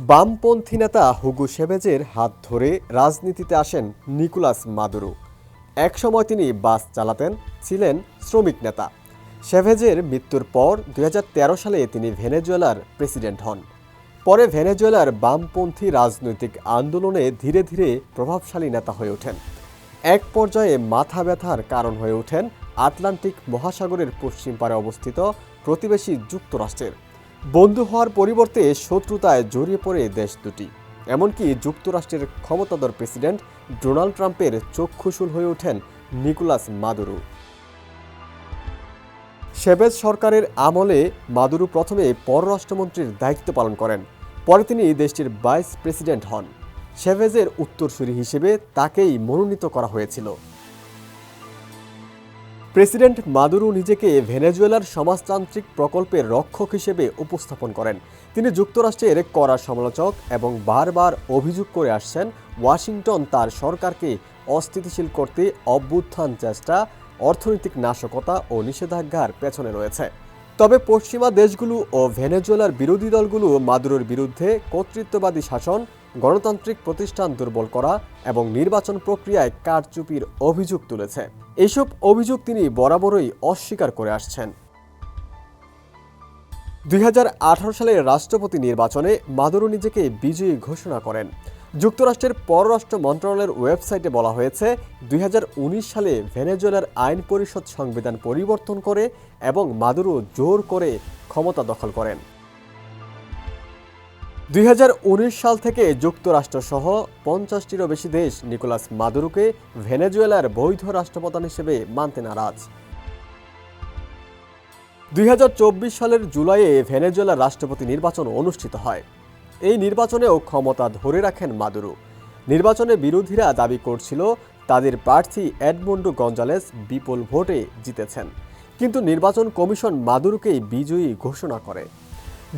বামপন্থী নেতা হুগো শেভেজের হাত ধরে রাজনীতিতে আসেন নিকোলাস মাদুরো। একসময় তিনি বাস চালাতেন, ছিলেন শ্রমিক নেতা। শেভেজের মৃত্যুর পর 2013 সালে তিনি ভেনেজুয়েলার প্রেসিডেন্ট হন। পরে ভেনেজুয়েলার বামপন্থী রাজনৈতিক আন্দোলনে ধীরে ধীরে প্রভাবশালী নেতা হয়ে ওঠেন। এক পর্যায়ে মাথা ব্যথার কারণ হয়ে ওঠেন আটলান্টিক মহাসাগরের পশ্চিম পারে অবস্থিত প্রতিবেশী যুক্তরাষ্ট্রের। বন্ধু হওয়ার পরিবর্তে শত্রুতায় জড়িয়ে পড়ে দেশ দুটি। এমনকি যুক্তরাষ্ট্রের ক্ষমতাধর প্রেসিডেন্ট ডোনাল্ড ট্রাম্পের চক্ষুশূল হয়ে ওঠেন নিকোলাস মাদুরো। শেভেজ সরকারের আমলে মাদুরো প্রথমে পররাষ্ট্রমন্ত্রীর দায়িত্ব পালন করেন। পরে তিনি দেশটির ভাইস প্রেসিডেন্ট হন। শেভেজের উত্তরসূরি হিসেবে তাকেই মনোনীত করা হয়েছিল। প্রেসিডেন্ট মাদুরো নিজেকে ভেনেজুয়েলার সমাজতান্ত্রিক প্রকল্পের রক্ষক হিসেবে উপস্থাপন করেন। তিনি যুক্তরাষ্ট্রের কড়া সমালোচক এবং বারবার অভিযোগ করে আসছেন ওয়াশিংটন তার সরকারকে অস্থিতিশীল করতে অভ্যুত্থান চেষ্টা, অর্থনৈতিক নাশকতা ও নিষেধাজ্ঞার পেছনে রয়েছে। তবে পশ্চিমা দেশগুলো ও ভেনেজুয়েলার বিরোধী দলগুলো মাদুরোর বিরুদ্ধে কর্তৃত্ববাদী শাসন, গণতান্ত্রিক প্রতিষ্ঠান দুর্বল করা এবং নির্বাচন প্রক্রিয়ায় কারচুপির অভিযোগ তুলেছে। এসব অভিযোগ তিনি বরাবরই অস্বীকার করে আসছেন। 2018 সালের রাষ্ট্রপতি নির্বাচনে মাদুরো নিজেকে বিজয়ী ঘোষণা করেন। যুক্তরাষ্ট্রের পররাষ্ট্র মন্ত্রণালয়ের ওয়েবসাইটে বলা হয়েছে, 2019 সালে ভেনেজুয়েলার আইন পরিষদ সংবিধান পরিবর্তন করে এবং মাদুরো জোর করে ক্ষমতা দখল করেন। 2019 সাল থেকে যুক্তরাষ্ট্রসহ 50টিরও বেশি দেশ নিকোলাস মাদুরোকে ভেনেজুয়েলার বৈধ রাষ্ট্রপ্রধান হিসেবে মানতে নারাজ। 2024 সালের জুলাইয়ে ভেনেজুয়েলার রাষ্ট্রপতি নির্বাচন অনুষ্ঠিত হয়। এই নির্বাচনেও ক্ষমতা ধরে রাখেন মাদুরো। নির্বাচনে বিরোধীরা দাবি করছিল তাদের প্রার্থী এডমুন্ডো গঞ্জালেস বিপুল ভোটে জিতেছেন, কিন্তু নির্বাচন কমিশন মাদুরোকেই বিজয়ী ঘোষণা করে।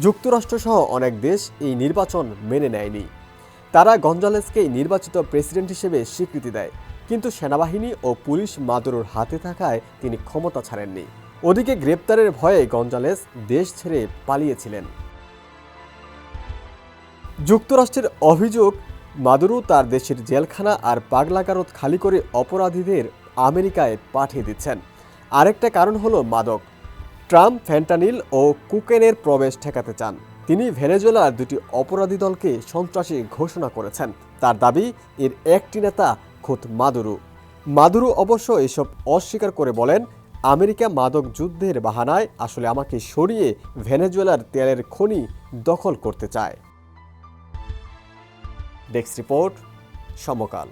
যুক্তরাষ্ট্রসহ অনেক দেশ এই নির্বাচন মেনে নেয়নি। তারা গঞ্জালেসকেই নির্বাচিত প্রেসিডেন্ট হিসেবে স্বীকৃতি দেয়, কিন্তু সেনাবাহিনী ও পুলিশ মাদুরোর হাতে থাকায় তিনি ক্ষমতা ছাড়েননি। ওদিকে গ্রেপ্তারের ভয়ে গঞ্জালেস দেশ ছেড়ে পালিয়েছিলেন। যুক্তরাষ্ট্রের অভিযোগ, মাদুরো তার দেশের জেলখানা আর পাগলাগারদ খালি করে অপরাধীদের আমেরিকায় পাঠিয়ে দিচ্ছেন। আরেকটা কারণ হলো মাদক। ট্রাম্প ফেন্টানিল ও কোকেনের প্রবেশ ঠেকাতে চান। তিনি ভেনেজুয়েলার দুটি অপরাধী দলকে সন্ত্রাসী ঘোষণা করেছেন। তার দাবি, এর একটি নেতা খোদ মাদুরো। মাদুরো অবশ্য এসব অস্বীকার করে বলেন, আমেরিকা মাদক যুদ্ধের বাহানায় আসলে আমাকে সরিয়ে ভেনেজুয়েলার তেলের খনি দখল করতে চায়। ডেস্ক রিপোর্ট, সমকাল।